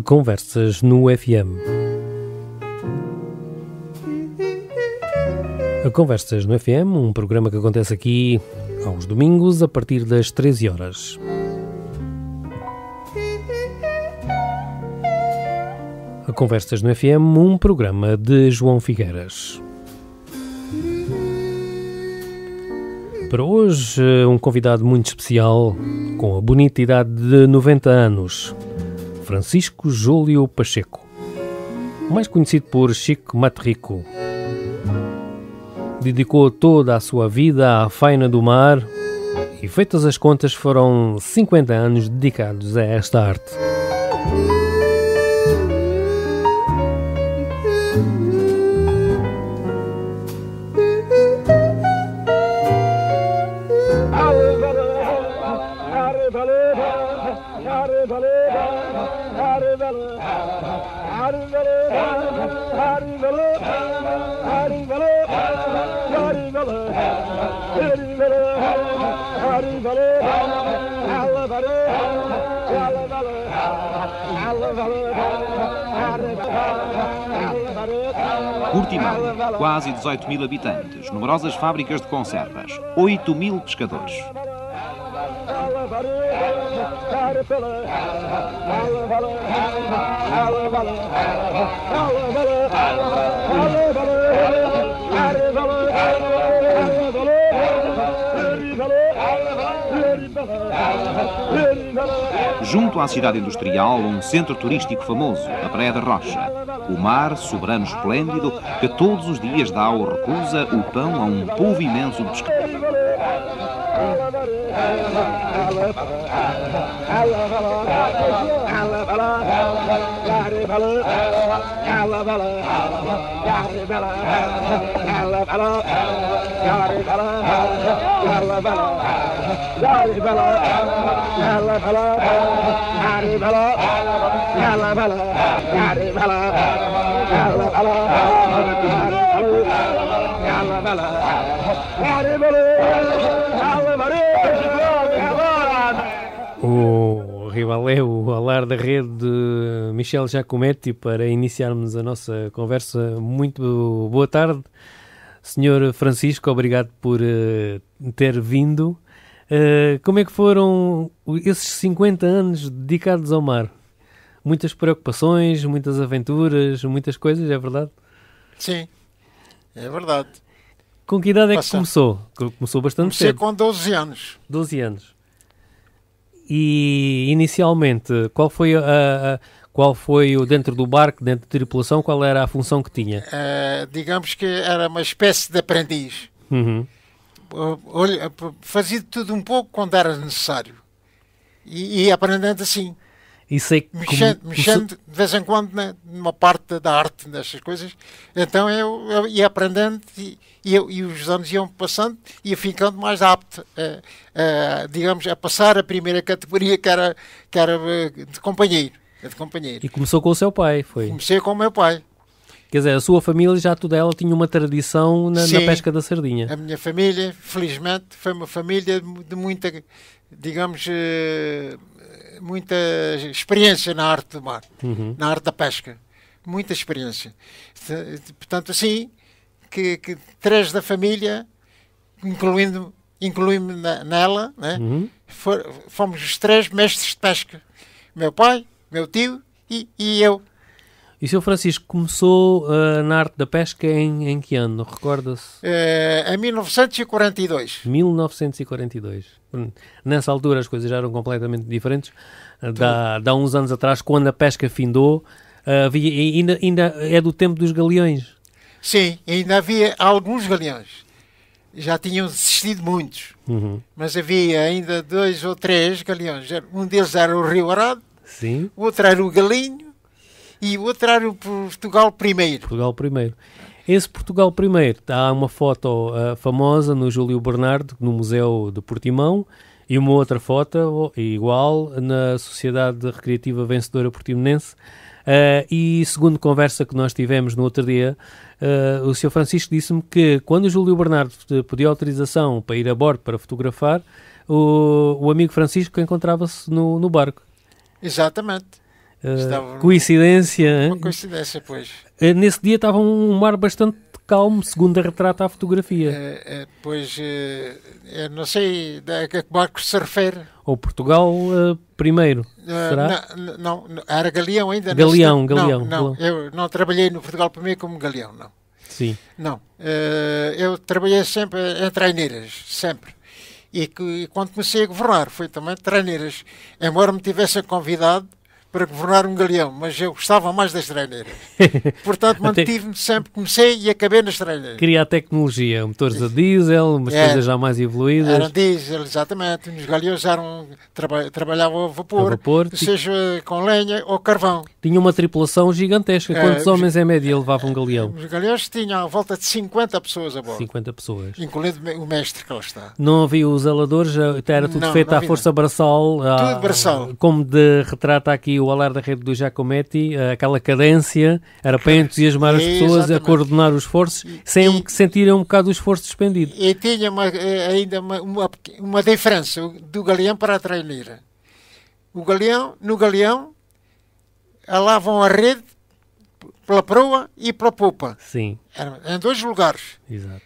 Conversas no FM. A Conversas no FM, um programa que acontece aqui aos domingos a partir das 13 horas. A Conversas no FM, um programa de João Figueiras. Para hoje, um convidado muito especial, com a bonita idade de 90 anos, Francisco Júlio Pacheco, mais conhecido por Chico Materrico. Dedicou toda a sua vida à faina do mar e, feitas as contas, foram 50 anos dedicados a esta arte. Portimão, quase 18 mil habitantes, numerosas fábricas de conservas, 8 mil pescadores. Junto à cidade industrial, um centro turístico famoso, a Praia da Rocha. O mar, soberano esplêndido, que todos os dias dá ou recusa o pão a um povo imenso de pescadores. O Ribalé, o Alar da Rede de Michel Giacometti, para iniciarmos a nossa conversa. Muito boa tarde, Sr. Francisco, obrigado por ter vindo. Como é que foram esses 50 anos dedicados ao mar? Muitas preocupações, muitas aventuras, muitas coisas, é verdade? Sim, é verdade. Com que idade é que começou? Começou bastante cedo. Comecei com 12 anos. 12 anos. E inicialmente, qual foi o dentro do barco, dentro da tripulação, qual era a função que tinha? Digamos que era uma espécie de aprendiz. Uhum. Fazia tudo um pouco quando era necessário. E ia aprendendo assim. E sei que mexendo de vez em quando numa parte da arte, destas coisas. Então eu ia aprendendo e os anos iam passando e ia ficando mais apto digamos, a passar a primeira categoria que era de companheiro. E começou com o seu pai, foi? Comecei com o meu pai. Quer dizer, a sua família, já toda ela tinha uma tradição na pesca da sardinha. A minha família, felizmente, foi uma família de muita, digamos, muita experiência na arte do mar, na arte da pesca. Muita experiência. Portanto, assim, que 3 da família, incluindo-me nela, né? Fomos os 3 mestres de pesca. Meu pai, meu tio e eu. E o Sr. Francisco começou na arte da pesca em que ano? Recorda-se? Em 1942. 1942. Nessa altura as coisas já eram completamente diferentes. Há uns anos atrás, quando a pesca findou, ainda é do tempo dos galeões. Sim, ainda havia alguns galeões. Já tinham desistido muitos. Mas havia ainda 2 ou 3 galeões. Um deles era o Rio Arado. Sim. O outro era o Galinho. E o outro era o Portugal I. Portugal I. Esse Portugal I, há uma foto famosa no Júlio Bernardo, no Museu de Portimão, e uma outra foto igual na Sociedade Recreativa Vencedora Portimonense. E segundo conversa que nós tivemos no outro dia, o Sr. Francisco disse-me que quando o Júlio Bernardo pediu autorização para ir a bordo para fotografar, o amigo Francisco encontrava-se no barco. Exatamente. Coincidência. Uma coincidência, pois. Nesse dia estava um mar bastante calmo, segundo a retrata a fotografia. Pois, eu não sei a que barco se refere. Ou Portugal primeiro, será? Não, era Galeão ainda. Galeão. Não, eu não trabalhei no Portugal primeiro como Galeão, não. Sim. Não, eu trabalhei sempre em traineiras, sempre. E quando comecei a governar, foi também traineiras. Embora me tivessem convidado para governar um galeão, mas eu gostava mais das traineiras. Portanto, mantive-me sempre, comecei e acabei nas traineiras. Queria a tecnologia, motores a diesel, umas coisas já mais evoluídas. Era diesel, exatamente. Nos galeões trabalhavam a vapor, seja com lenha ou carvão. Tinha uma tripulação gigantesca. Quantos homens em média levavam um galeão? Os galeões tinham à volta de 50 pessoas a bordo. 50 pessoas. Incluindo o mestre que lá está. Não havia os zeladores, era tudo feito à força braçal. Tudo braçal. Como retrata aqui o Alar da Rede do Giacometti, aquela cadência era para entusiasmar as pessoas, exatamente, a coordenar os esforços, sem que sentirem um bocado o esforço despendido. E tinha ainda uma diferença do galeão para a traineira. No galeão, alavam a rede pela proa e pela popa. Sim. Em dois lugares. Exato.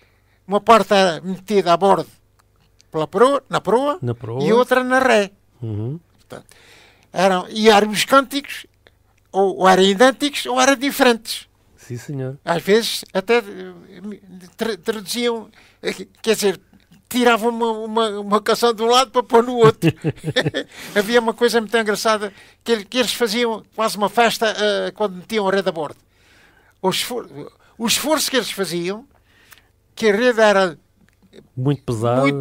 Uma parte era metida a bordo pela proa, na proa, e outra na ré. Uhum. Portanto, eram os cânticos ou eram idênticos ou eram diferentes. Sim, senhor. Às vezes até traduziam, quer dizer, tiravam uma canção de um lado para pôr no outro. Havia uma coisa muito engraçada que eles faziam quase uma festa quando metiam a rede a bordo. O esforço que eles faziam, que a rede era muito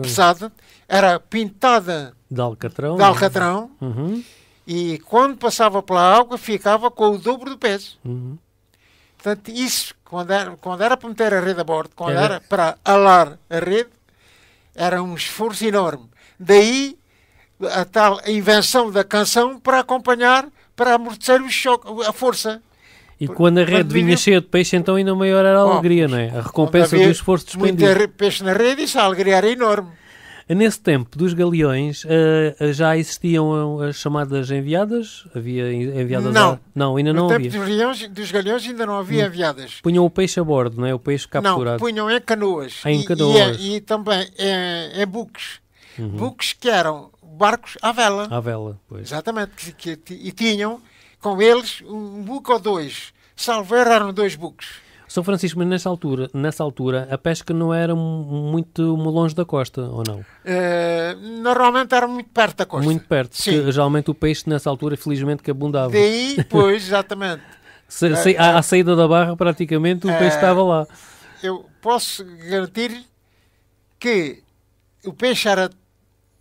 pesada, era pintada de alcatrão. Uhum. E quando passava pela água ficava com o dobro do peso. Uhum. Portanto, isso, quando era para meter a rede a bordo, quando era para alar a rede, era um esforço enorme. Daí a tal invenção da canção para acompanhar, para amortecer o choque, a força. E quando a rede vinha cheia de peixe, então ainda maior era a alegria, não é? A recompensa do esforço despendido. Muito peixe na rede, isso a alegria era enorme. Nesse tempo dos galeões, já existiam as chamadas enviadas? Havia enviadas? Não, ainda não havia. No tempo dos galeões ainda não havia enviadas. Punham o peixe a bordo, não é? O peixe capturado. Não, punham em canoas. Em canoas. E também em buques. Uhum. Buques que eram barcos à vela. À vela, pois. Exatamente. E tinham com eles um buque ou dois. Salvo erro, eram 2 buques. São Francisco, mas nessa altura a pesca não era muito longe da costa, ou não? Normalmente era muito perto da costa. Muito perto, porque geralmente o peixe nessa altura, felizmente, que abundava. Daí, pois, exatamente. À saída da barra, praticamente, o peixe estava lá. Eu posso garantir que o peixe era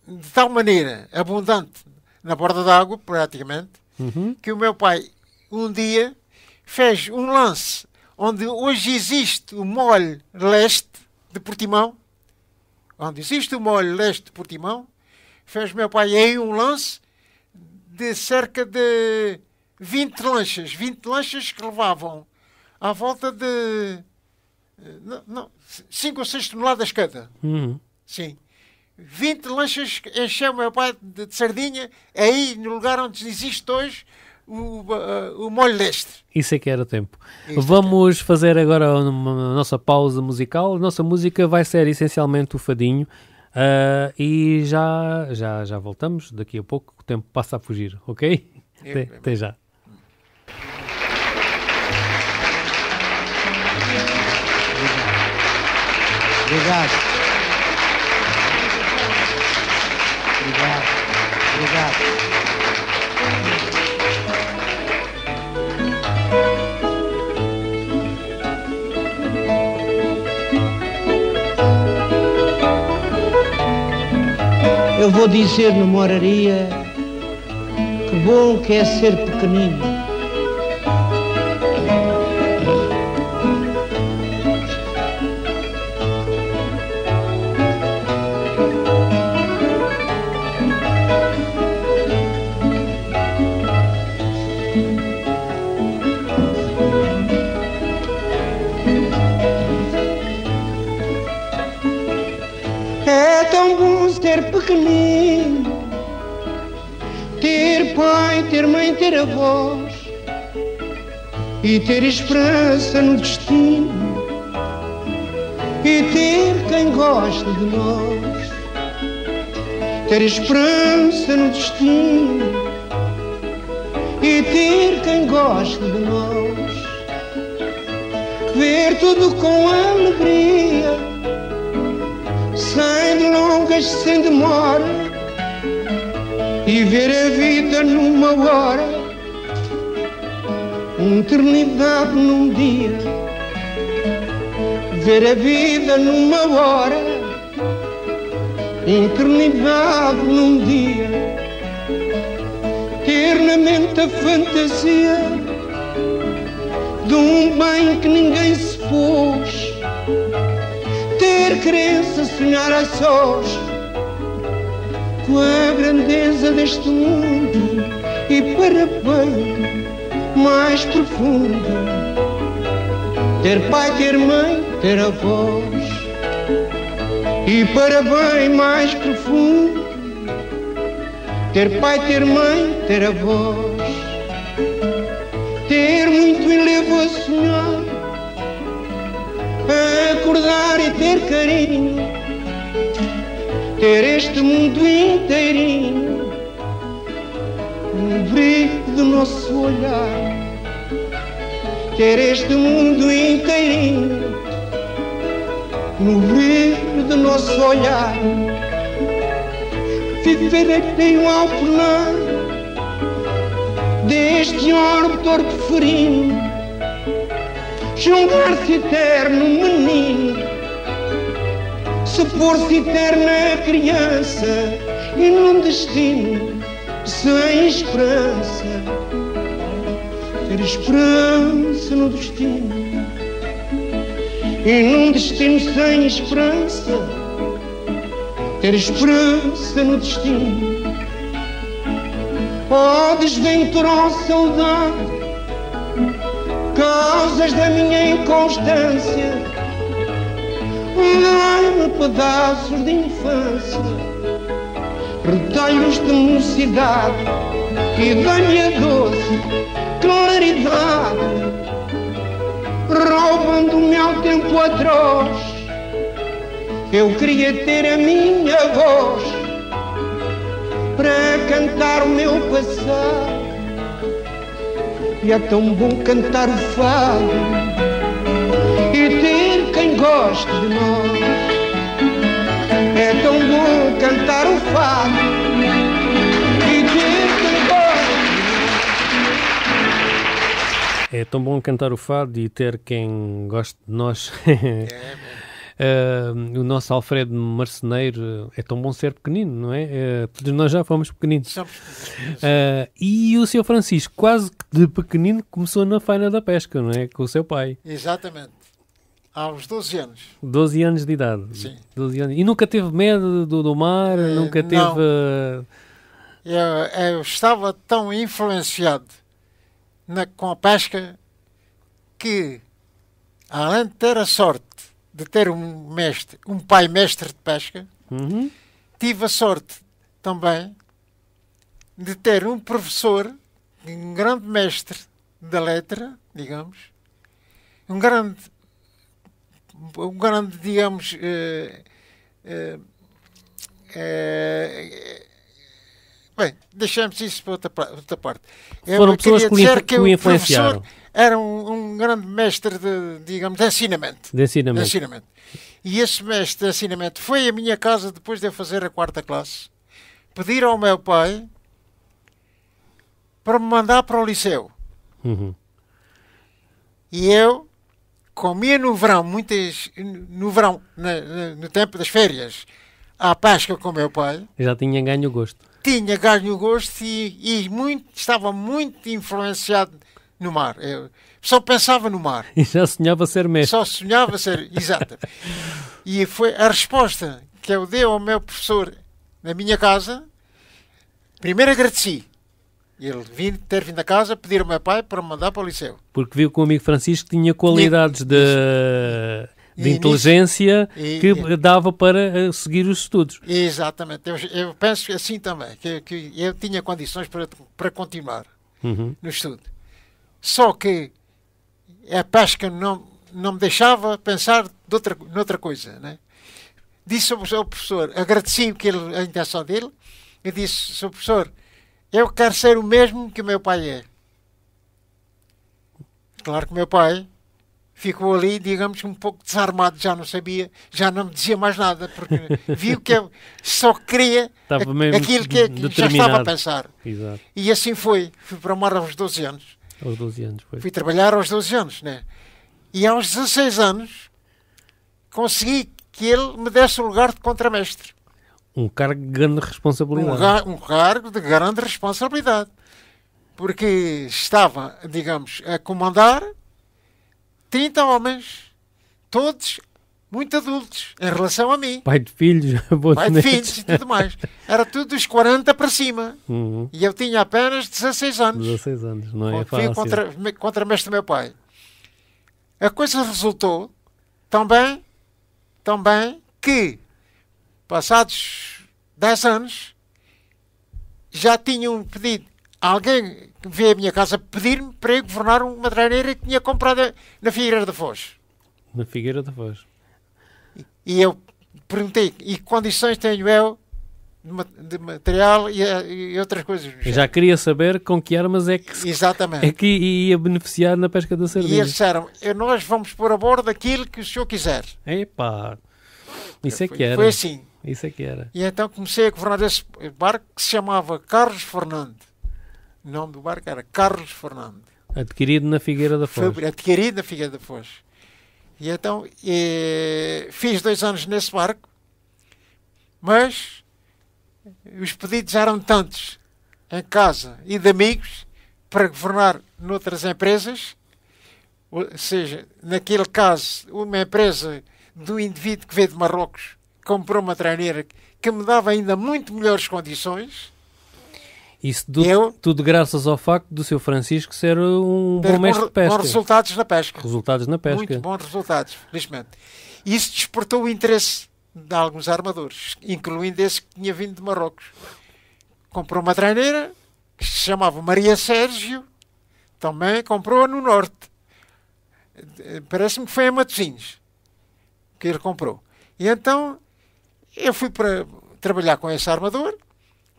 de tal maneira abundante na borda d'água, praticamente, que o meu pai, um dia, fez um lance onde hoje existe o Molho Leste de Portimão, fez meu pai aí um lance de cerca de 20 lanchas que levavam à volta de 5 ou 6 toneladas cada. Uhum. Sim. 20 lanchas encheu meu pai de sardinha, aí no lugar onde existe hoje o Molho Leste. Isso é que era tempo. Vamos fazer agora uma nossa pausa musical. A nossa música vai ser essencialmente o fadinho, e já voltamos. Daqui a pouco o tempo passa a fugir, ok? Até já. Obrigado. Eu vou dizer numa oraria que bom que é ser pequenino. É tão bom ser pequenino, ter pai, ter mãe, ter avós e ter esperança no destino e ter quem gosta de nós. Ter esperança no destino e ter quem gosta de nós. Ver tudo com alegria, sem delongas, sem demora, e ver a vida numa hora, uma eternidade num dia. Ver a vida numa hora, eternidade num dia. Ter na mente a fantasia de um bem que ninguém se pôs. Ter crença, sonhar a sós com a grandeza deste mundo e para bem mais profundo. Ter pai, ter mãe, ter avós e para bem mais profundo. Ter pai, ter mãe, ter avós, ter muito enlevo a sonhar, a acordar e ter carinho, ter este mundo inteirinho no brilho do nosso olhar. Ter este mundo inteirinho no brilho do nosso olhar. Viver alheio ao planar deste orbe torpe ferino, julgar-se eterno menino, se pôr-se eterna criança e num destino sem esperança. Ter esperança no destino e num destino sem esperança. Ter esperança no destino. Oh, desventura, oh saudade, causas da minha inconstância, dai-me pedaços de infância, retalhos de mocidade e dai-me a doce claridade, roubando-me ao tempo atroz. Eu queria ter a minha voz para cantar o meu passado, e é tão bom cantar o fado e ter quem goste de nós. É tão bom cantar o fado e ter quem goste de nós. É tão bom cantar o fado e ter quem goste de nós. O nosso Alfredo Marceneiro, é tão bom ser pequenino, não é? Todos nós já fomos pequeninos. E o Sr. Francisco, quase que de pequenino, começou na faina da pesca, não é? Com o seu pai. Exatamente. Aos 12 anos. 12 anos de idade. Sim. 12 anos. E nunca teve medo do mar? Nunca teve... Não. Eu estava tão influenciado com a pesca que, além de ter a sorte de ter um pai mestre de pesca, tive a sorte também de ter um professor, um grande mestre da letra, digamos, um grande, digamos, bem, deixamos isso para outra parte. Foram pessoas que o influenciaram. Era um grande mestre de ensinamento. De ensinamento. E esse mestre de ensinamento foi à minha casa depois de eu fazer a 4ª classe, pedir ao meu pai para me mandar para o liceu. E eu comia no verão, no tempo das férias, à pesca com o meu pai. Já tinha ganho o gosto. Tinha ganho o gosto e estava muito influenciado no mar. Eu só pensava no mar. E já sonhava ser mestre. Só sonhava ser, exato. E foi a resposta que eu dei ao meu professor na minha casa. Primeiro agradeci. Ele ter vindo a casa, pedir ao meu pai para me mandar para o liceu. Porque viu que o amigo Francisco tinha qualidades de inteligência que dava para seguir os estudos. Exatamente. Eu penso assim também, que eu tinha condições para continuar no estudo. Só que a pesca não me deixava pensar noutra coisa, né? Disse ao professor, agradeci a intenção dele, e disse, Sr. professor, eu quero ser o mesmo que o meu pai é. Claro que o meu pai ficou ali, digamos, um pouco desarmado, já não sabia, já não me dizia mais nada, porque viu que eu só queria aquilo que já estava a pensar. Exato. E assim foi. Fui para o mar aos 12 anos. Aos 12 anos, foi. Fui trabalhar aos 12 anos, né? E aos 16 anos consegui que ele me desse o lugar de contramestre. Um cargo de grande responsabilidade. Um cargo de grande responsabilidade. Porque estava, digamos, a comandar 30 homens, todos muito adultos, em relação a mim. Pai de filhos, pai de filhos e tudo mais. Era tudo dos 40 para cima. E eu tinha apenas 16 anos. 16 anos, não é fácil. Fui contramestre do meu pai. A coisa resultou tão bem que, passados 10 anos, já tinham pedido, alguém que veio à minha casa pedir-me para eu governar uma traineira que tinha comprado na Figueira da Foz. Na Figueira da Foz. E eu perguntei, e que condições tenho eu de material e outras coisas? Eu já queria saber com que armas é que ia beneficiar na pesca da sardinha. E eles disseram, nós vamos pôr a bordo aquilo que o senhor quiser. Epá, isso é que era. Foi assim. Isso é que era. E então comecei a governar esse barco que se chamava Carlos Fernando. O nome do barco era Carlos Fernando. Adquirido na Figueira da Foz. Foi adquirido na Figueira da Foz. E então fiz 2 anos nesse barco, mas os pedidos eram tantos em casa e de amigos para governar noutras empresas, ou seja, naquele caso, uma empresa do indivíduo que veio de Marrocos comprou uma traineira que me dava ainda muito melhores condições. Isso tudo graças ao facto do seu Francisco ser um bom mestre de pesca. Bons resultados na pesca. Resultados na pesca. Muito bons resultados, felizmente. Isso despertou o interesse de alguns armadores, incluindo esse que tinha vindo de Marrocos. Comprou uma traineira que se chamava Maria Sérgio, também comprou-a no Norte. Parece-me que foi em Matosinhos que ele comprou. E então eu fui para trabalhar com esse armador,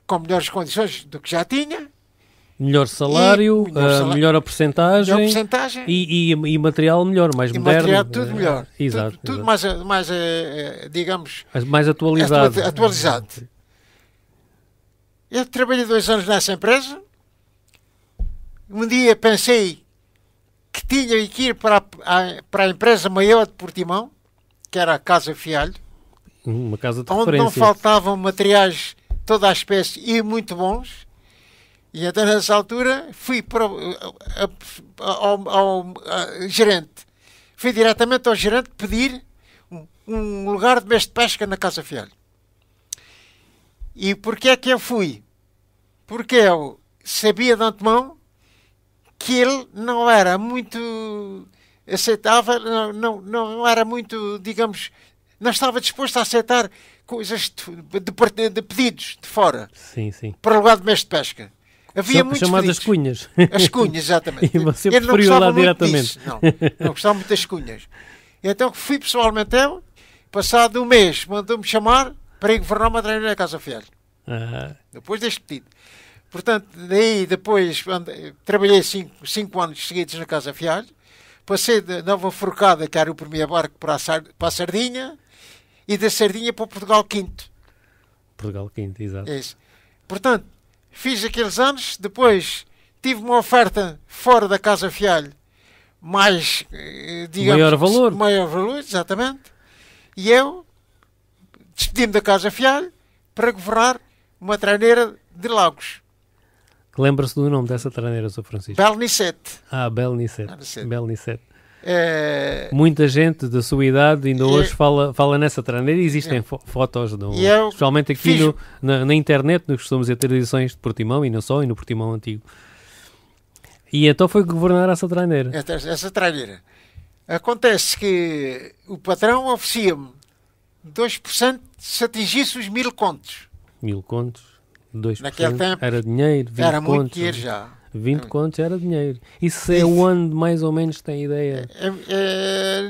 com melhores condições do que já tinha. Melhor salário, melhor a percentagem e material melhor, mais moderno. Material tudo melhor. Exato. Tudo exato. mais, digamos... Mais atualizado. Atualizado. Eu trabalhei 2 anos nessa empresa. Um dia pensei que tinha que ir para a empresa maior de Portimão, que era a Casa Fialho. Uma casa de onde referência. Não faltavam materiais toda a espécie e muito bons. E então nessa altura fui para ao gerente. Fui diretamente ao gerente pedir um lugar de mestre de pesca na Casa Fialho. E porquê é que eu fui? Porque eu sabia de antemão que ele não era muito aceitável, não era muito, digamos, não estava disposto a aceitar coisas de pedidos de fora. Sim, sim. Para o lugar de mestre de pesca. Havia muitos chamadas pedidos. cunhas. As cunhas, exatamente. E você preferiu lá diretamente. Não gostava muito das cunhas. Então fui pessoalmente eu, passado um mês, mandou-me chamar para ir governar uma traineira na Casa Fialho. Depois deste pedido. Portanto, daí depois trabalhei 5 anos seguidos na Casa Fialho. Passei de Nova Forcada, que era o primeiro barco, para a Sardinha, e da Sardinha para o Portugal V. Portugal V, exato. É isso. Portanto, fiz aqueles anos, depois tive uma oferta fora da Casa Fialho, mais, digamos... Maior valor, exatamente. E eu despedi-me da Casa Fialho para governar uma traineira de Lagos. Lembra-se do nome dessa traineira, Sr. Francisco? Belnicete. Belnicete. Muita gente da sua idade ainda hoje fala nessa traineira e existem fotos, especialmente aqui na internet, nós costumamos ter edições de Portimão e não só, e no Portimão antigo. E então foi governar essa traineira. Essa traineira. Acontece que o patrão oferecia-me 2% se atingisse os 1000 contos. 1000 contos, 2% Naquele tempo era dinheiro, 20 era muito contos. dinheiro já. 20 contos era dinheiro. Isso é o ano, mais ou menos, tem ideia?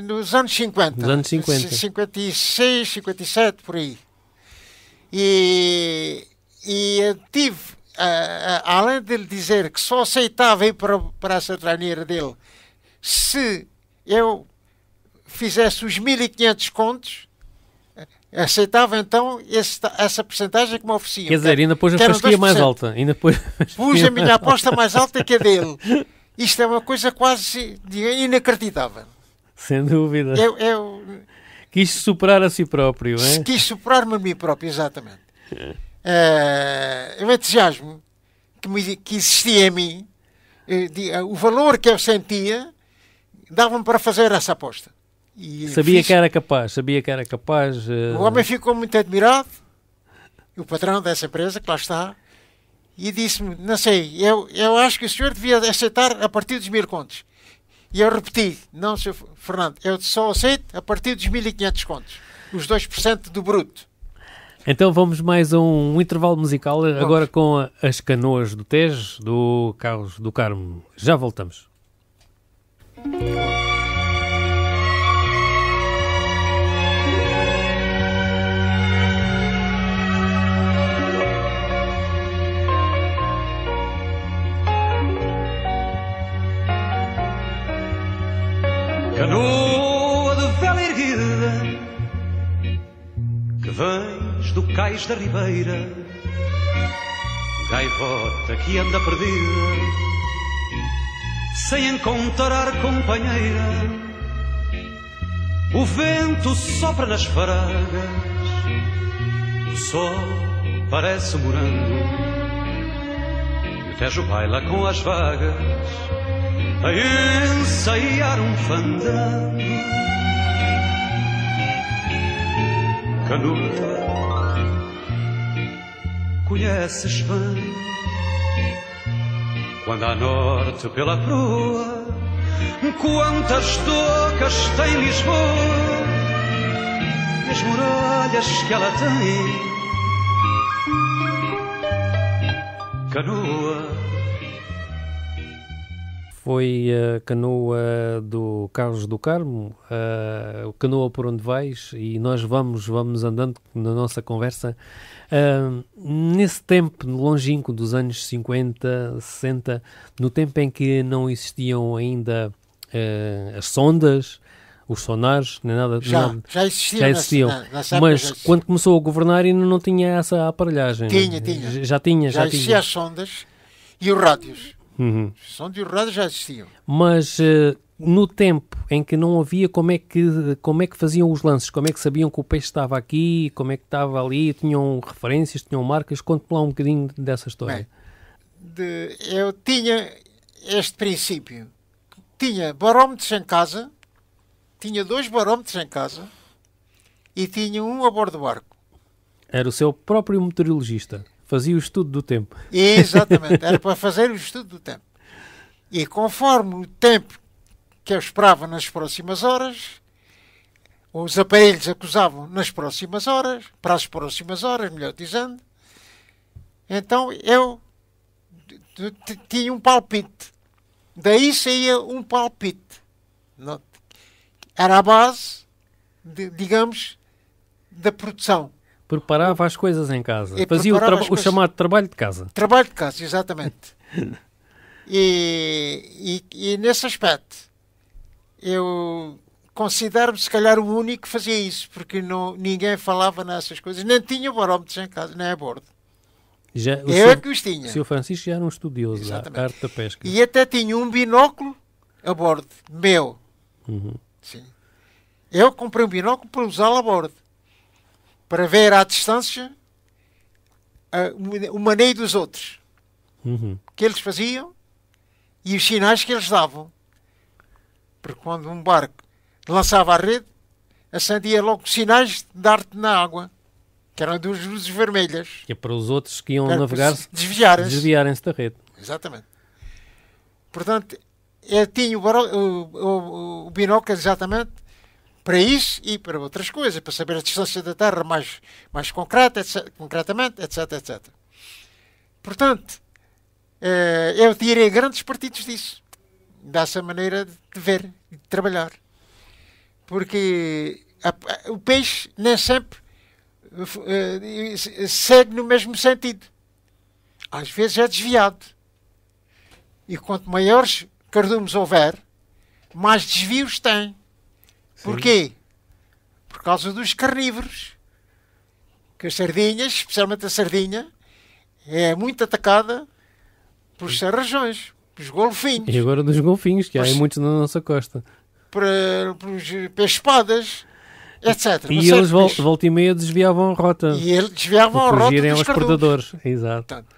Nos anos 50. Nos anos 50. 56, 57, por aí. E eu tive, além de lhe dizer que só aceitava ir para a centraneira dele se eu fizesse os 1500 contos, aceitava então essa porcentagem que me ofereciam. Quer dizer, ainda depois a fasquia mais alta. Pus a minha aposta mais alta que a dele. Isto é uma coisa quase inacreditável. Sem dúvida. Eu quis superar a si próprio, é? Quis superar-me a mim próprio, exatamente. O entusiasmo que existia em mim, o valor que eu sentia, dava-me para fazer essa aposta. E sabia que era capaz. O homem ficou muito admirado, o patrão dessa empresa, que lá está, e disse-me, não sei, eu acho que o senhor devia aceitar a partir dos 1000 contos. E eu repeti, não, Sr. Fernando, eu só aceito a partir dos 1500 contos, os 2% do bruto. Então vamos mais a um intervalo musical, agora com as Canoas do Tejo, do Carlos do Carmo. Já voltamos. Canoa de vela erguida, que vens do cais da ribeira, gaivota que anda perdida, sem encontrar companheira. O vento sopra nas faragas, o sol parece morango, e o Tejo baila com as vagas a ensaiar um fandango. Canoa, conheces bem quando a norte pela proa, quantas docas tem Lisboa e as muralhas que ela tem. Canoa. Foi a canoa do Carlos do Carmo, o Canoa por onde vais, e nós vamos andando na nossa conversa. Nesse tempo longínquo dos anos 50, 60, no tempo em que não existiam ainda as sondas, os sonares, nem nada. Já existiam. Mas quando começou a governar ainda não tinha essa aparelhagem. Tinha. Já tinha. Já existiam as sondas e os rádios. Uhum. Os sondas e os rádios já existiam. Mas no tempo em que não havia, como é que faziam os lances? Como é que sabiam que o peixe estava aqui? Como é que estava ali? Tinham referências? Tinham marcas? Conte-me lá um bocadinho dessa história. Bem, eu tinha este princípio. Tinha barómetros em casa, tinha 2 barómetros em casa e tinha um a bordo do barco. Era o seu próprio meteorologista. Fazia o estudo do tempo. Exatamente, era para fazer o estudo do tempo. E conforme o tempo que eu esperava nas próximas horas, os aparelhos acusavam nas próximas horas, para as próximas horas, melhor dizendo, então eu tinha um palpite. Daí saía um palpite. Era a base, digamos, da produção. Preparava as coisas em casa. Fazia o chamado trabalho de casa. Trabalho de casa, exatamente. e nesse aspecto, eu considero-me se calhar o único que fazia isso, porque ninguém falava nessas coisas, nem tinha barómetros em casa, nem a bordo. Eu é que os tinha. O Sr. Francisco já era um estudioso da arte da pesca. E até tinha um binóculo a bordo, meu. Uhum. Sim. Eu comprei um binóculo para usá-lo a bordo, para ver à distância o maneio dos outros. Uhum. Que eles faziam e os sinais que eles davam. Porque quando um barco lançava a rede, acendia logo sinais de arte na água, que eram 2 luzes vermelhas. Que é para os outros que iam navegar desviarem-se da rede. Exatamente. Portanto, eu tinha o binóculo exatamente para isso e para outras coisas, para saber a distância da Terra mais concreta, concretamente, etc, etc. Portanto, eu tirei grandes partidos disso, dessa maneira de ver, de trabalhar. Porque o peixe nem sempre segue no mesmo sentido. Às vezes é desviado. E quanto maiores cardumes houver, mais desvios tem. Porquê? Por causa dos carnívoros. Que as sardinhas, especialmente a sardinha, é muito atacada por sarrajões, pelos golfinhos. E agora dos golfinhos, que há muitos na nossa costa. Pelas espadas, etc. E eles volta e meia desviavam a rota. E eles desviavam a rota dos aos predadores. Exato. Portanto,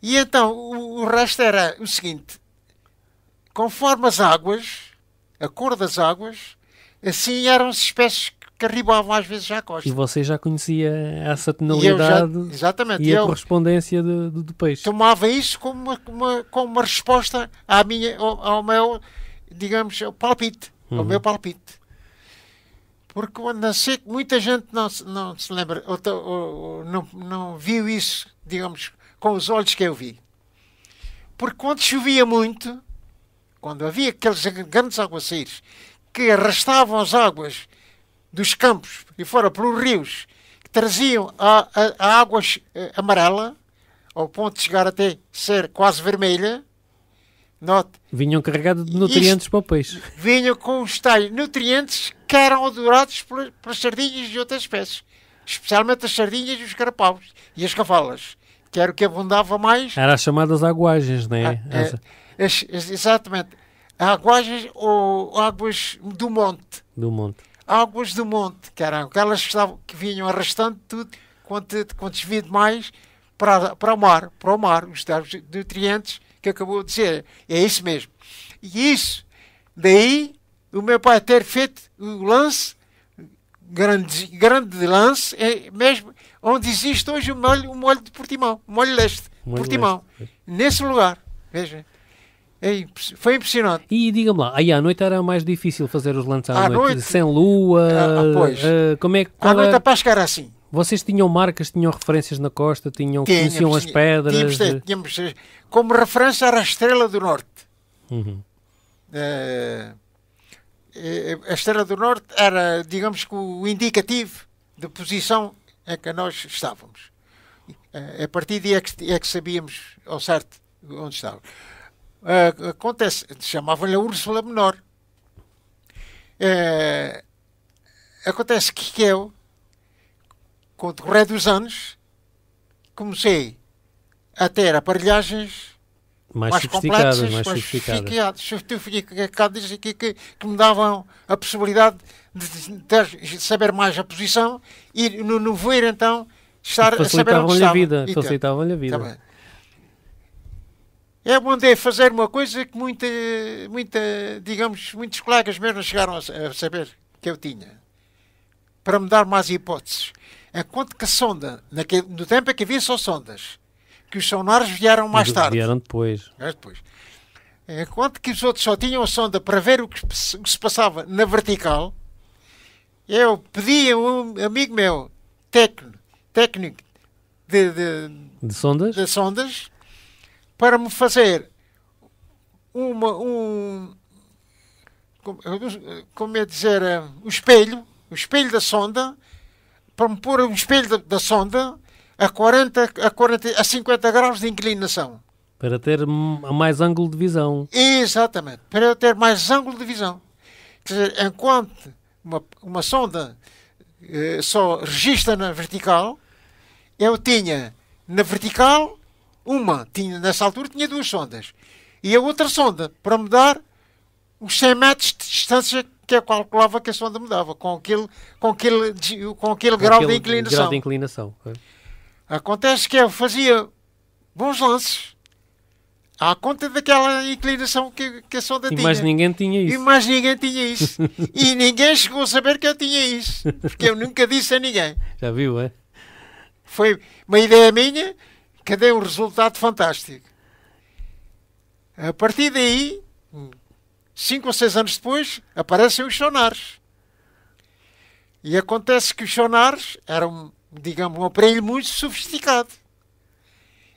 e então o resto era o seguinte: conforme as águas, a cor das águas, assim eram as espécies que arribavam às vezes à costa. E você já conhecia essa tonalidade e a correspondência do peixe. Tomava isso como uma resposta ao meu, digamos, palpite. Ao meu palpite. Porque quando nasci, muita gente não se lembra, ou não viu isso, digamos, com os olhos que eu vi. Porque quando chovia muito, quando havia aqueles grandes aguaceiros que arrastavam as águas dos campos e fora pelos rios, que traziam a água amarela, ao ponto de chegar até ser quase vermelha, note, vinham carregados de nutrientes para o peixe. Vinham com os tais nutrientes que eram adorados pelas sardinhas e outras espécies. Especialmente as sardinhas e os carapaus e as cavalas, que era o que abundava mais. Eram as chamadas aguagens, não é? Exatamente. Aguagens ou águas do monte. Do monte. Águas do monte, que eram aquelas que vinham arrastando tudo quanto desvio demais para o mar, os nutrientes que acabou de dizer. É isso mesmo. E isso, daí, o meu pai ter feito o lance, grande lance, mesmo onde existe hoje o molho de Portimão, o molho leste, Portimão. Nesse lugar, veja. Foi impressionante. E diga-me lá, aí à noite era mais difícil fazer os lances à noite? Sem lua? Pois. Como é, à noite a pesca era assim. Vocês tinham marcas, tinham referências na costa, conheciam as pedras? Tínhamos, como referência era a Estrela do Norte. Uhum. A Estrela do Norte era, digamos, o indicativo de posição em que nós estávamos. A partir daí é que sabíamos ao certo onde estávamos. Acontece, chamavam-lhe a Úrsula Menor. Acontece que eu, com o decorrer dos anos, comecei a ter aparelhagens mais complexas, mais sofisticadas e que me davam a possibilidade de saber mais a posição e no voer então estar a saber onde estava. Facilitavam-lhe a vida. Tá, eu mandei fazer uma coisa que digamos, muitos colegas meus não chegaram a saber que eu tinha. Para me dar mais hipóteses. Enquanto que a sonda, no tempo em que havia só sondas, que os sonares vieram mais tarde. Vieram depois. Enquanto que os outros só tinham a sonda para ver o que se passava na vertical, eu pedi a um amigo meu, técnico de sondas, para me fazer como é dizer, o espelho da sonda, para me pôr um espelho da sonda a 50 graus de inclinação. Para ter mais ângulo de visão. Exatamente, para eu ter mais ângulo de visão. Quer dizer, enquanto uma sonda só registra na vertical, eu tinha na vertical nessa altura tinha duas sondas. E a outra sonda, para me dar os 100 metros de distância que eu calculava que a sonda me dava, com aquele grau de inclinação. Grau de inclinação. Acontece que eu fazia bons lances à conta daquela inclinação que a sonda tinha. E mais ninguém tinha isso. E ninguém chegou a saber que eu tinha isso. Porque eu nunca disse a ninguém. Já viu, é? Foi uma ideia minha que deu um resultado fantástico. A partir daí, 5 ou 6 anos depois, aparecem os sonares. E acontece que os sonares eram, digamos, um aparelho muito sofisticado.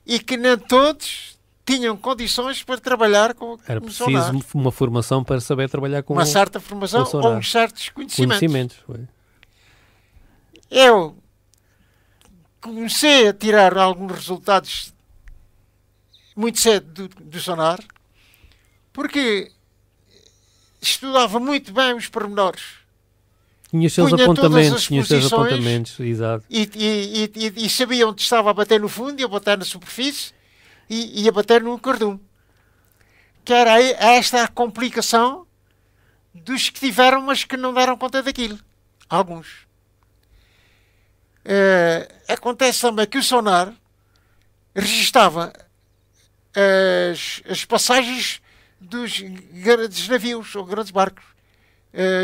E que nem todos tinham condições para trabalhar com Era um sonar. preciso uma formação para saber trabalhar com Uma certa formação com o sonar. ou uns certos conhecimentos. Foi. Eu comecei a tirar alguns resultados muito cedo do sonar, porque estudava muito bem os pormenores. Tinha os seus Punha todas apontamentos, as tinha os seus posições apontamentos, exato. E sabia onde estava a bater no fundo e a bater na superfície e a bater no cardume. Que era esta a complicação dos que tiveram, mas que não deram conta daquilo. Alguns. Acontece também que o sonar registava as passagens dos grandes navios ou grandes barcos,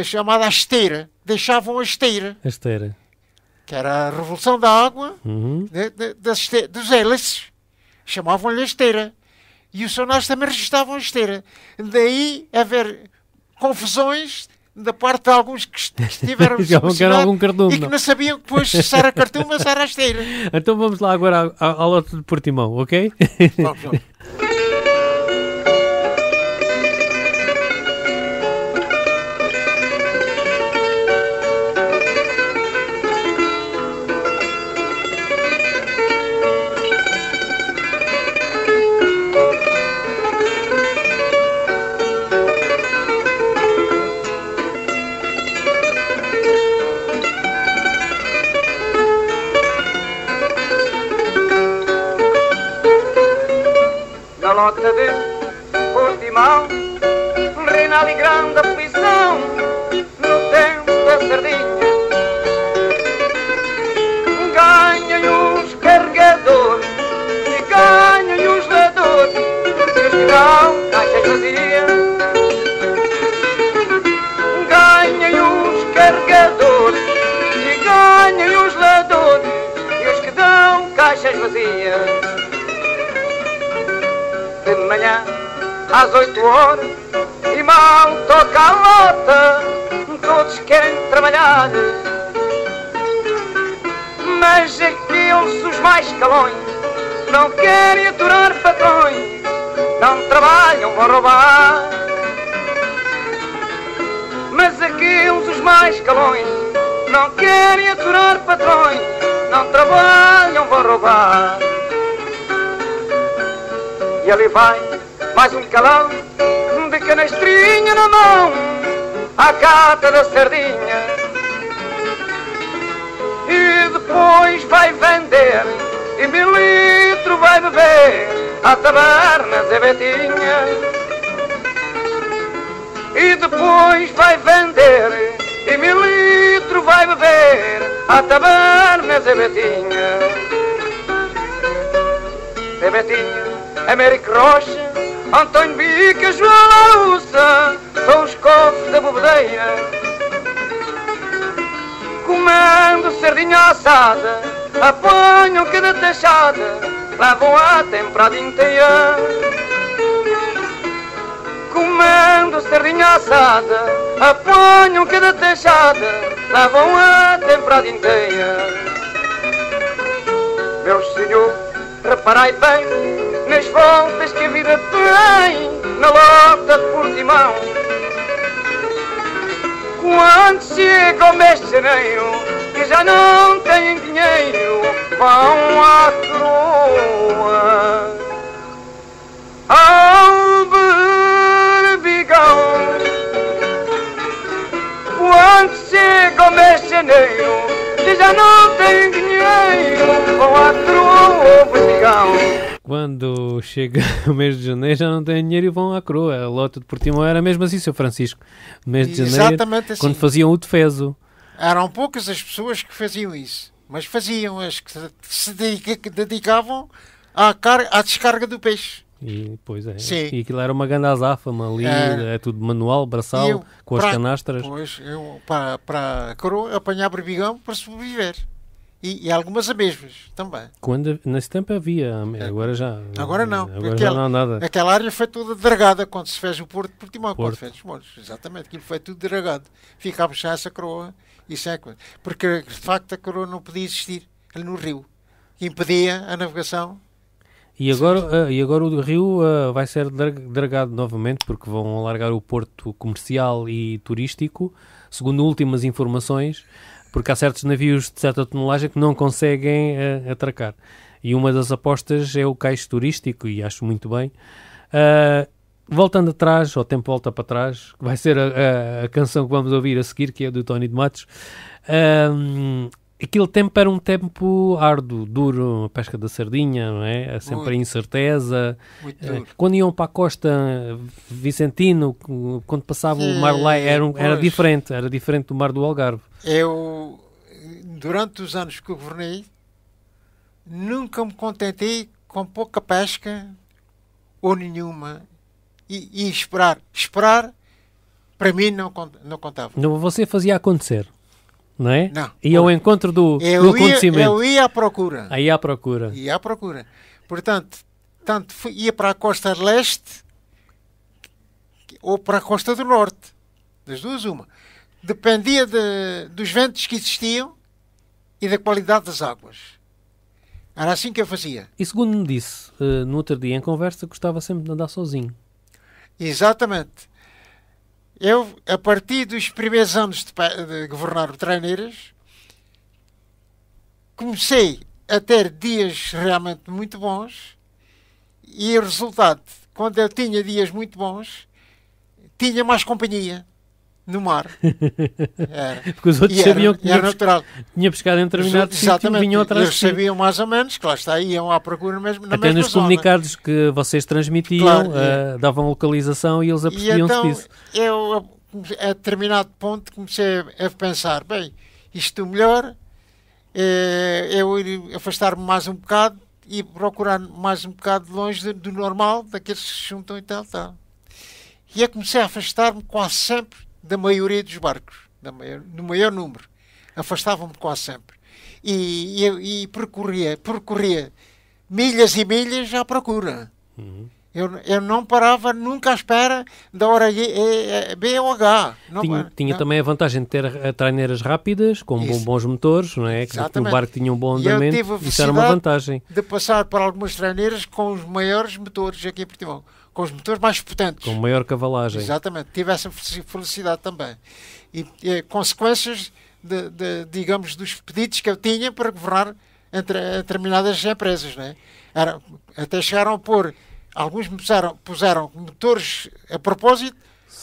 chamada a esteira. Deixavam a esteira, A esteira. que era a revolução da água, Uhum. dos hélices. Chamavam-lhe a esteira. E os sonares também registavam a esteira. Daí haver confusões da parte de alguns que estiveram Jogavam que era algum cardume, e que não? não sabiam depois se era cardume ou se era a esteira. Então vamos lá agora ao lote de Portimão, ok? Vamos. Na lota de Portimão reina ali grande aflição no tempo da sardinha. Ganham os carregadores e ganham os ladores e os que dão caixas vazias. Ganham os carregadores e ganham os ladores e os que dão caixas vazias. De manhã às 8 horas e mal toca a lota, todos querem trabalhar, mas aqueles os mais calões não querem aturar patrões, não trabalham, vão roubar. Mas aqueles os mais calões não querem aturar patrões, não trabalham, vão roubar. E ali vai mais um calão de canastrinha na mão, à cata da sardinha. E depois vai vender, e 1000 litros vai beber, à taberna Zé Betinha. E depois vai vender, e 1000 litros vai beber, à taberna Zé Betinha. Zé Betinha, Américo Rocha, Antônio Bica, João Laúça, são os cofres da bobedeira. Comendo sardinha assada, apanham cada taxada, levam a temporada inteira. Comendo sardinha assada, apanham cada taxada, levam a temporada inteira. Meus senhores, reparai bem nas voltas que a vida tem na lota de Portimão. Quando chega o mês de janeiro, que já não têm dinheiro, vão à coroa ao berbigão. Quando chega o mês de janeiro, que já não têm dinheiro, vão à coroa ao berbigão. Quando chega o mês de janeiro já não têm dinheiro e vão à coroa. A lota de Portimão era mesmo assim, Sr. Francisco. No mês de janeiro, Exatamente assim. quando faziam o defeso. Eram poucas as pessoas que faziam isso, mas faziam as que se dedicavam à descarga do peixe. E, pois é. Sim. E aquilo era uma grande azáfama ali, é tudo manual, braçal, com as canastras. Pois, eu para a coroa apanhar berbigão para sobreviver. e algumas amêijoas também. Nesse tempo havia, agora já. Agora não. Agora já não há nada. Aquela área foi toda dragada quando se fez o Porto de Portimão, quando Porto. fez os montes. Exatamente, aquilo foi tudo dragado. Ficava já essa coroa. Isso é coisa. Porque de facto a coroa não podia existir ali no rio. Impedia a navegação. E agora o rio vai ser dragado novamente, porque vão alargar o porto comercial e turístico, segundo últimas informações, porque há certos navios de certa tonelagem que não conseguem atracar. E uma das apostas é o cais turístico, e acho muito bem. Voltando atrás, o tempo volta para trás, que vai ser a canção que vamos ouvir a seguir, que é do Tony de Matos. Aquele tempo era um tempo árduo, duro, a pesca da sardinha, não é? Sempre Muito. a incerteza. Muito duro. Quando iam para a costa Vicentino, quando passava o mar lá, era Pois. diferente do mar do Algarve. Eu, durante os anos que eu governei, nunca me contentei com pouca pesca ou nenhuma. E esperar. Esperar, para mim, não contava. Não, você fazia acontecer, não é? Não. Ia ao encontro do acontecimento. Eu ia à procura. Aí à procura. Ia à procura. Portanto, ia para a costa leste ou para a costa do norte. Das duas, uma. Dependia dos ventos que existiam e da qualidade das águas. Era assim que eu fazia. E segundo me disse, no outro dia em conversa, gostava sempre de andar sozinho. Exatamente. Eu, a partir dos primeiros anos de governar Traineiras, comecei a ter dias realmente muito bons e o resultado, quando eu tinha dias muito bons, tinha mais companhia no mar. Era. Porque os outros sabiam que tinha pescado em determinado sítio e vinham atrás eles de si. sabiam mais ou menos que lá está, iam à procura mesmo na Até mesma nos zona. comunicados que vocês transmitiam, Claro, davam localização e eles E apercebiam-se então disso. eu, a determinado ponto, comecei a pensar, bem, isto melhor é eu ir afastar-me mais um bocado e procurar mais um bocado longe do normal, daqueles que se juntam e tal. E eu comecei a afastar-me quase sempre da maioria dos barcos, do maior número. Afastava-me quase sempre. E percorria milhas e milhas à procura. Uhum. Eu não parava nunca à espera da hora B ou H. Tinha também a vantagem de ter traineiras rápidas, com bons motores, não é? Que o barco tinha um bom andamento. Isso era uma vantagem. De passar por algumas traineiras com os maiores motores aqui em Portimão. Com os motores mais potentes. Com maior cavalagem. Exatamente. Tive essa felicidade também. E consequências, digamos, dos pedidos que eu tinha para governar entre determinadas empresas, não é? Até chegaram a pôr... Alguns puseram motores a propósito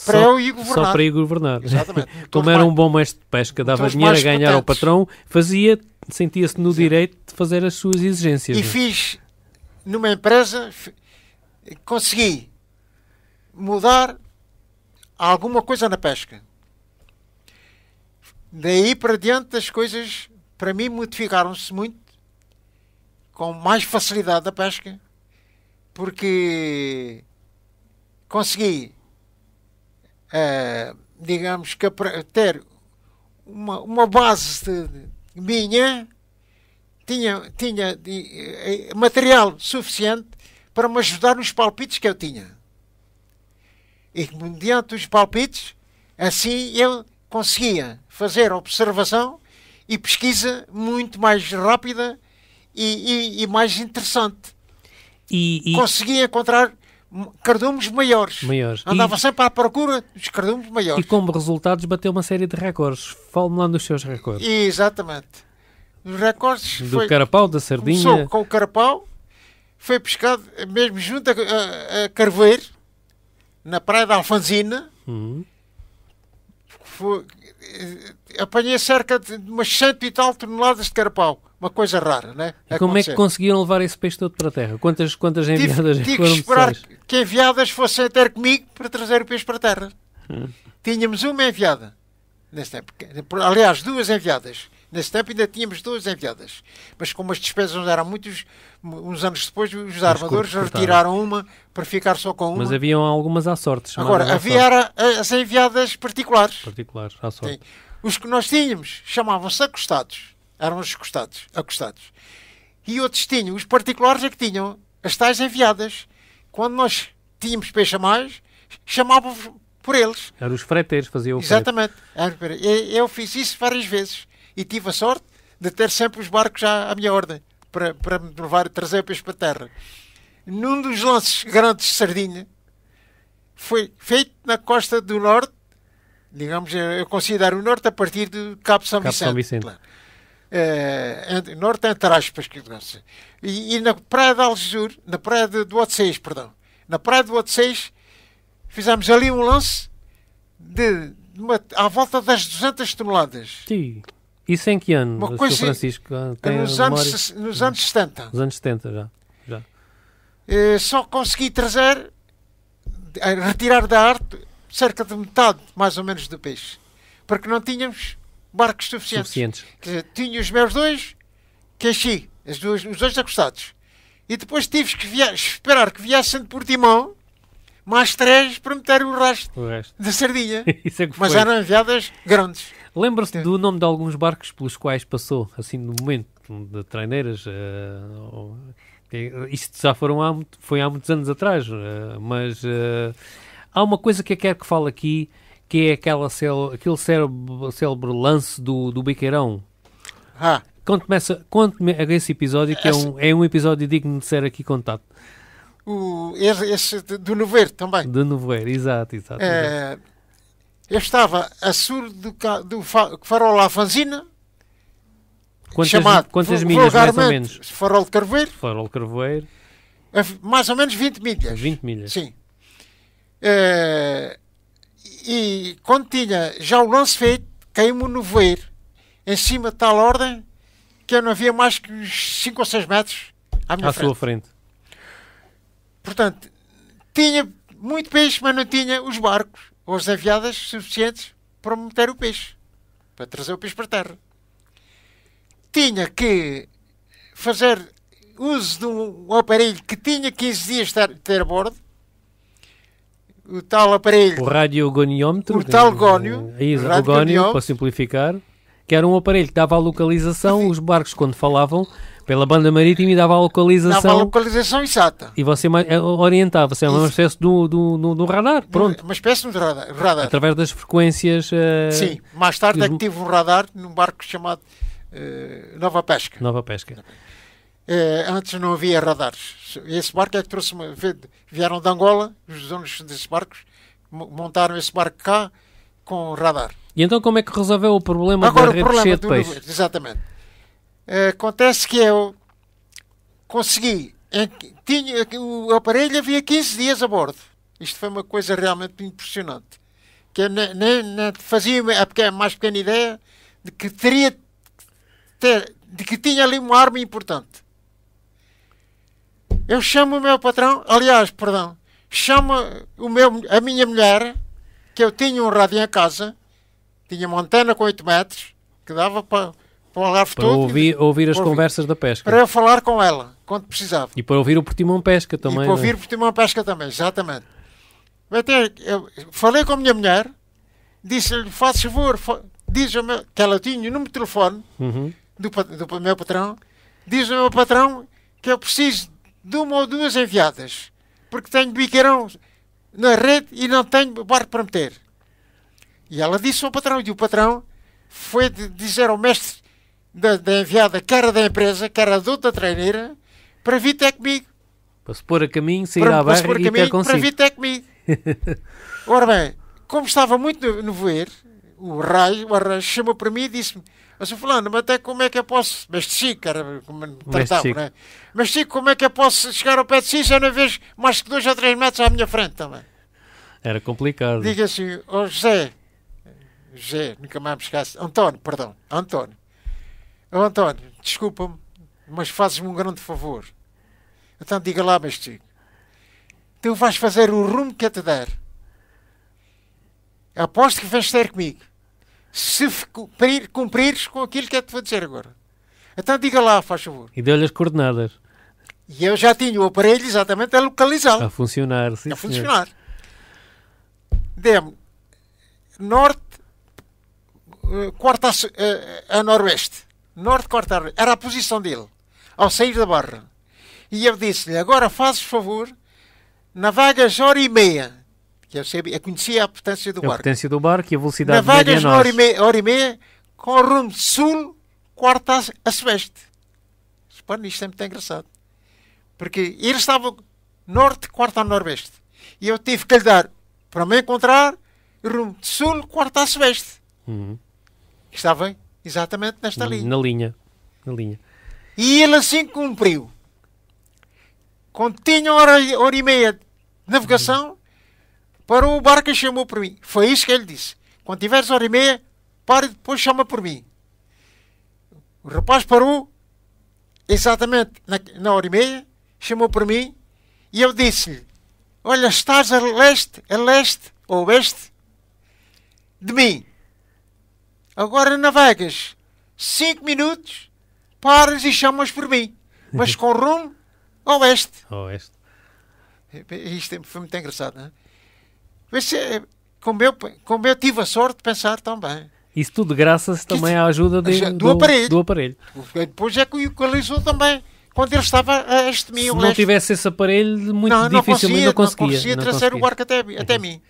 para eu ir governar. Só para ir governar. Exatamente. Como era um bom mestre de pesca, dava dinheiro a ganhar ao patrão, sentia-se no direito de fazer as suas exigências. E fiz, numa empresa, consegui mudar alguma coisa na pesca. Daí para diante as coisas, para mim, modificaram-se muito, com mais facilidade da pesca, porque consegui, digamos, que ter uma base minha, tinha material suficiente para me ajudar nos palpites que eu tinha. E mediante os palpites, assim eu conseguia fazer observação e pesquisa muito mais rápida e mais interessante. Conseguia encontrar cardumes maiores. Andava sempre à procura dos cardumes maiores. E como resultados bateu uma série de recordes. Fale-me lá dos seus recordes. Exatamente. Os recordes do carapau, da sardinha. Começou com o carapau, foi pescado mesmo junto a Carveiro, na praia da Alfanzina. Apanhei cerca de umas 100 e tal toneladas de carapau. Uma coisa rara, né? E como é que conseguiram levar esse peixe todo para a terra? Quantas enviadas tive foram que esperar necessárias? que enviadas fossem ter comigo para trazer o peixe para a terra. Tínhamos uma enviada nesse tempo. Aliás, duas enviadas. Nesse tempo ainda tínhamos duas enviadas. Mas como as despesas eram muitos, uns anos depois os armadores retiraram uma para ficar só com uma. Mas haviam algumas à sorte. Agora, havia as enviadas particulares. Particulares, à sorte. Sim. Os que nós tínhamos chamavam-se acostados. eram os acostados. E outros tinham, os particulares é que tinham as tais enviadas. Quando nós tínhamos peixe a mais, chamávamos por eles. Eram os freteiros, faziam o Exatamente. Eu fiz isso várias vezes e tive a sorte de ter sempre os barcos já à minha ordem para me levar e trazer o peixe para a terra. Num dos lances grandes de sardinha foi feito na costa do norte, digamos, eu considero o norte a partir do Cabo São Vicente. Claro. Norte entre aspas, e na praia de Algesur, na praia do Odecês, perdão, na praia do Odecês, fizemos ali um lance à volta das 200 toneladas. Sim. Isso em que ano, uma coisa, Francisco? Nos anos 70. Nos anos 70, já. Só consegui trazer, retirar da arte, cerca de metade, mais ou menos, do peixe. Porque não tínhamos barcos suficientes. Quer dizer, tinha os meus dois, que enchi, os dois acostados. E depois tive que esperar que viessem de Portimão, mais 3 para meter o resto da sardinha. Isso é que mas foi. eram enviadas grandes. Lembra-se do nome de alguns barcos pelos quais passou, assim, no momento, de treineiras? Isto já foi há muitos anos atrás, mas há uma coisa que eu quero que fale aqui, que é aquele célebre lance do Biqueirão. Conte-me esse episódio, que é um episódio digno de ser aqui contado. Esse do Noveiro também. Do Noveiro, exato. Eu estava a sul do farol Afanzina, quantas milhas, mais ou menos? Farol de Carvoeiro. Farol de Carvoeiro. Mais ou menos 20 milhas. 20 milhas. Sim. E quando tinha já o lance feito, caiu-me um nevoeiro em cima de tal ordem que eu não havia mais que uns 5 ou 6 metros à sua frente. Portanto, tinha muito peixe, mas não tinha os barcos ou as enviadas suficientes para meter o peixe, para trazer o peixe para a terra. Tinha que fazer uso de um aparelho que tinha 15 dias de ter a bordo, o tal aparelho... O radiogoniómetro. O tal gónio. O gónio, para simplificar, que era um aparelho que dava a localização, os barcos quando falavam, pela banda marítima, e dava a localização. Dava a localização exata. E você orientava-se, é uma espécie do radar, pronto. Uma espécie de radar. Através das frequências... Sim, mais tarde é que tive um radar num barco chamado Nova Pesca. Antes não havia radares. Esse barco é que trouxe... Vieram de Angola, os donos desses barcos, montaram esse barco cá com radar. E então como é que resolveu o problema da rede cheia de peixe? Exatamente. Acontece que eu consegui... o aparelho havia 15 dias a bordo. Isto foi uma coisa realmente impressionante. Que eu nem fazia a mais pequena ideia de que de que tinha ali uma arma importante. Eu chamo o meu patrão, chamo a minha mulher, que eu tinha um rádio em casa, tinha uma antena com 8 metros, que dava para o Algarve todo. Ouvir as conversas da pesca. Para eu falar com ela, quando precisava. E para ouvir o Portimão Pesca também. E para ouvir o Portimão Pesca também, exatamente. Eu falei com a minha mulher, disse-lhe, faz favor, diz-me que ela tinha o número de telefone do meu patrão, diz ao meu patrão que eu preciso de 1 ou 2 enviadas, porque tenho biqueirão na rede e não tenho barco para meter. E ela disse ao patrão, e o patrão foi dizer ao mestre da enviada, que era da empresa, que era de outra treineira, para vir ter comigo. Para se pôr a caminho, sair à barra e ter consigo. Para vir ter comigo. Ora bem, como estava muito no voer, o Arraio chamou para mim e disse-me, mas fulano, mas até como é que eu posso... Mestre Chico, era como me tratavam, não é? Mas Chico, como é que eu posso chegar ao pé de si se eu não vejo mais que 2 ou 3 metros à minha frente também? Era complicado. Diga assim, José, nunca mais me esquece, António, desculpa-me, mas fazes-me um grande favor. Então diga lá, mestre Chico, tu vais fazer o rumo que eu te der. Aposto que vais ter comigo. Se cumprires com aquilo que eu te vou dizer agora. Então diga lá, faz favor. E deu-lhe as coordenadas. E eu já tinha o aparelho exatamente a localizá-lo. A funcionar, sim. A funcionar. Dê-me norte, quarto a noroeste. norte, quarta a... Era a posição dele, ao sair da barra. E eu disse-lhe, agora fazes favor, navegas hora e meia. Que eu conhecia a potência do barco. A potência do barco e a velocidade navegas média hora e meia, com o rumo sul, quarta a sudeste. Isto é muito engraçado. Porque ele estava norte, quarta a noroeste. E eu tive que lhe dar, para me encontrar, rumo de sul, quarta a sudeste. Estava exatamente nesta linha. Na linha. E ele assim cumpriu. Quando tinha hora e meia de navegação, parou o barco e chamou por mim. Foi isso que ele disse. Quando tiveres hora e meia, para e depois chama por mim. O rapaz parou, exatamente na hora e meia, chamou por mim, e eu disse-lhe, olha, estás a leste, ou oeste, de mim. Agora navegas 5 minutos, paras e chamas por mim. Mas com rumo a oeste. Isto foi muito engraçado, não é? Como eu tive a sorte de pensar também. Isso tudo graças também à ajuda do aparelho. Depois é que o equalizou também, quando ele estava a este de mim. Se não tivesse esse aparelho, muito dificilmente não conseguia trazer o barco até mim.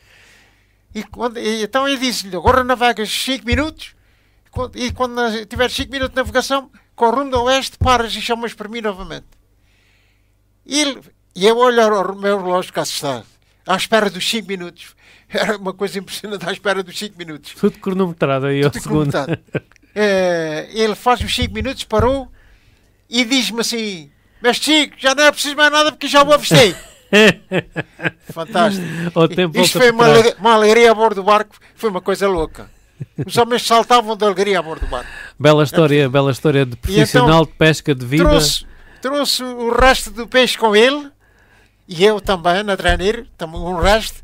Então eu disse-lhe, agora navegas 5 minutos, e quando tiveres 5 minutos de navegação, com o rumo do oeste, paras e chamas por mim novamente. E eu olho o meu relógio, cá está, à espera dos 5 minutos. Era uma coisa impressionante, à espera dos 5 minutos. Tudo cronometrado aí ao segundo. Ele faz os 5 minutos, parou e diz-me assim, mas Chico, já não é preciso mais nada porque já o avistei. Fantástico. Isto foi uma alegria a bordo do barco, foi uma coisa louca. Os homens saltavam de alegria a bordo do barco. Bela história de profissional de pesca de vida. Trouxe o resto do peixe com ele, e eu também, na treiner, um resto.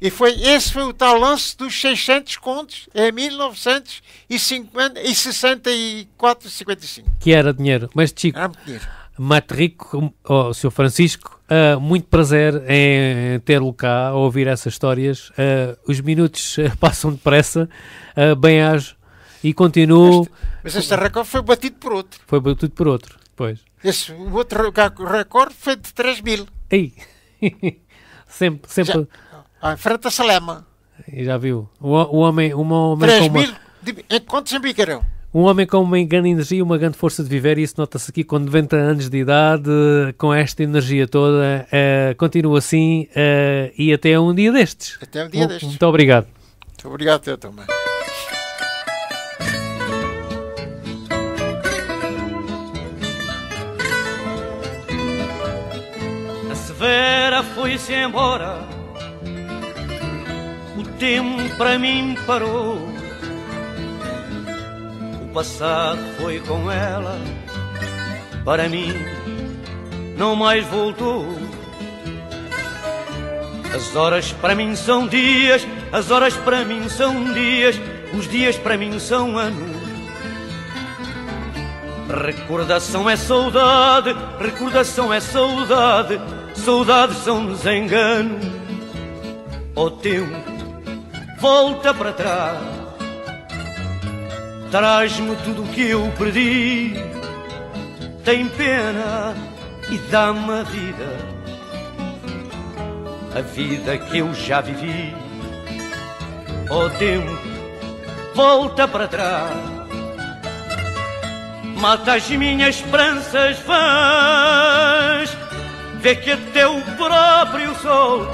E esse foi o tal lance dos 600 contos em 1964, 55. Que era dinheiro. Mas, Chico, Mate Rico, o Sr. Francisco, muito prazer em tê-lo cá a ouvir essas histórias. Os minutos passam depressa, bem-ajo, e continuo. Mas este recorde foi batido por outro. Foi batido por outro, pois. O outro recorde foi de 3.000. Ei! sempre. Em frente a Salema. Já viu? Um homem 3.000 em quantos em Bicarão? Um homem com uma grande energia, uma grande força de viver, e isso nota-se aqui com 90 anos de idade, com esta energia toda. Continua assim e até um dia destes. Até um dia destes. Muito obrigado. Muito obrigado, eu também. A Severa foi-se embora, o tempo para mim parou, o passado foi com ela, para mim não mais voltou. As horas para mim são dias, as horas para mim são dias, os dias para mim são anos. Recordação é saudade, recordação é saudade, saudades são desengano. O tempo volta para trás, traz-me tudo o que eu perdi, tem pena e dá-me a vida que eu já vivi. O tempo volta para trás, mata as minhas esperanças vãs, vê que até o próprio sol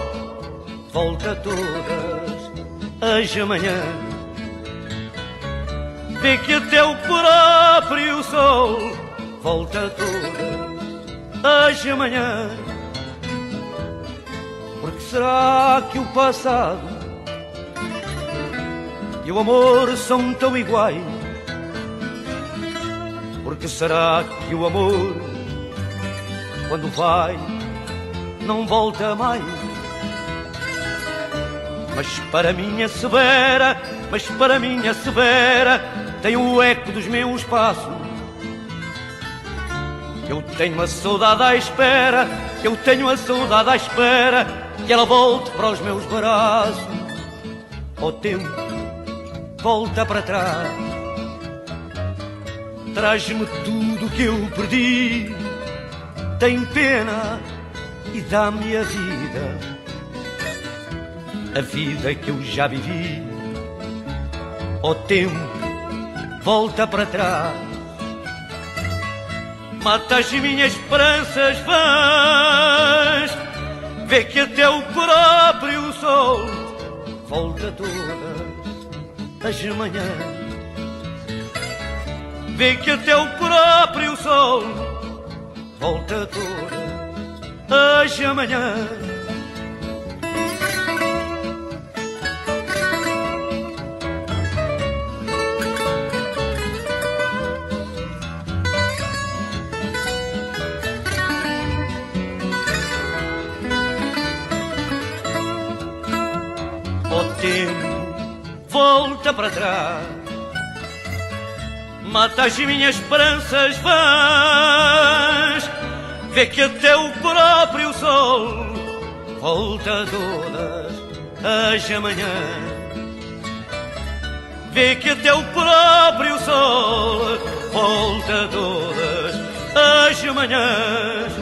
volta todas as manhãs, vê que até o próprio sol volta todas as manhãs. Porque será que o passado e o amor são tão iguais? Porque será que o amor, quando vai, não volta mais? Mas para minha Severa, tem o eco dos meus passos. Eu tenho a saudade à espera, eu tenho a saudade à espera que ela volte para os meus braços. O tempo volta para trás, traz-me tudo que eu perdi, tem pena e dá-me a vida que eu já vivi. O tempo volta para trás, mata as minhas esperanças vãs, vê que até o próprio sol volta todas as manhãs, vê que até o próprio sol volta todas as manhãs. O tempo volta para trás, mata as minhas esperanças vãs, vê que até o próprio sol volta todas as manhãs, vê que até o próprio sol volta todas as manhãs.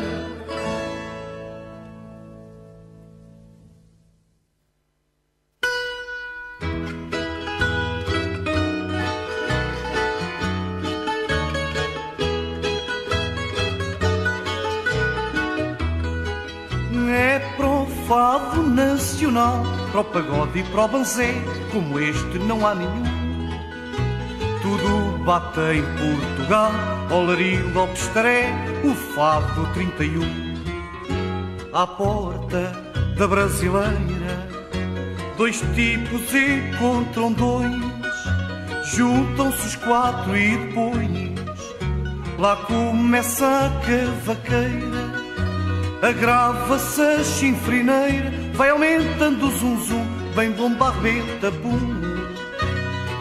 Fado nacional, para o pagode e para o banzé, como este não há nenhum. Tudo bate em Portugal, ao Larilo, ao Pestaré, o fado 31. À porta da brasileira, dois tipos encontram dois, juntam-se os quatro e depois lá começa a cavaqueira. Agrava-se a chinfrineira, vai aumentando o zum-zum, bem bomba arrebenta, bum.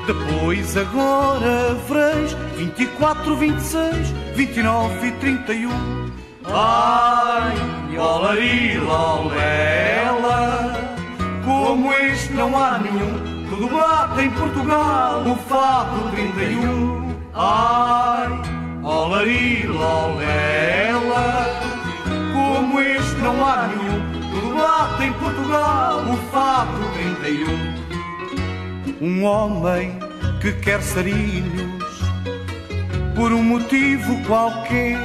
Depois agora vereis 24, 26, 29 e 31. Ai, olarila, olela, como este não há nenhum, tudo bate em Portugal, o fado 31. Ai, olarila, olela, como este não há nenhum, tudo bate em Portugal, o fado 31. Um homem que quer sarilhos, por um motivo qualquer,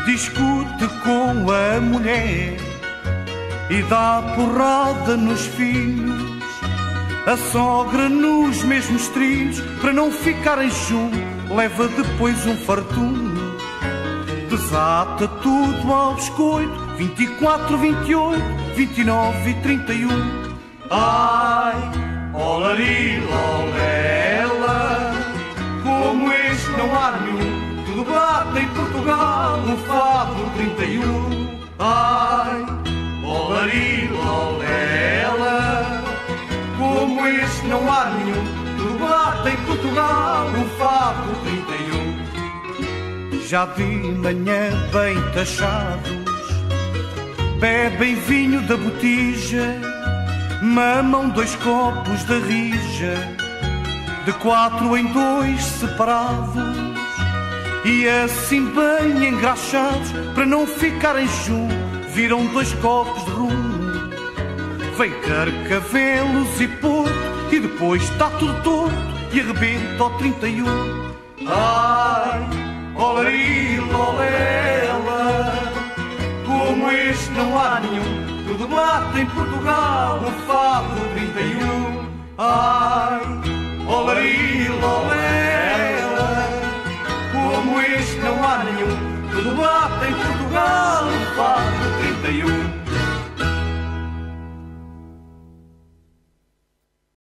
discute com a mulher e dá porrada nos filhos, a sogra nos mesmos trilhos, para não ficarem juntos, leva depois um fartum. Desata tudo ao biscoito, 24, 28, 29 e 31. Ai, olarila, olela, como este não há nenhum, tudo bate em Portugal, o fado 31. Ai, olarila, olela, como este não há nenhum, tudo bate em Portugal, o fado 31. Já de manhã bem taxados, bebem vinho da botija, mamam dois copos da rija, de 4 em 2 separados, e assim bem engraxados, para não ficarem juntos, viram 2 copos de rum. Vem Carcavelos e Porto, e depois está tudo torto, e arrebenta ao 31. Ai, olarila, olela, como este não há nenhum, tudo bate em Portugal, o fado 31. Ai, olarila, olela, como este não há nenhum, tudo bate em Portugal, o fado 31.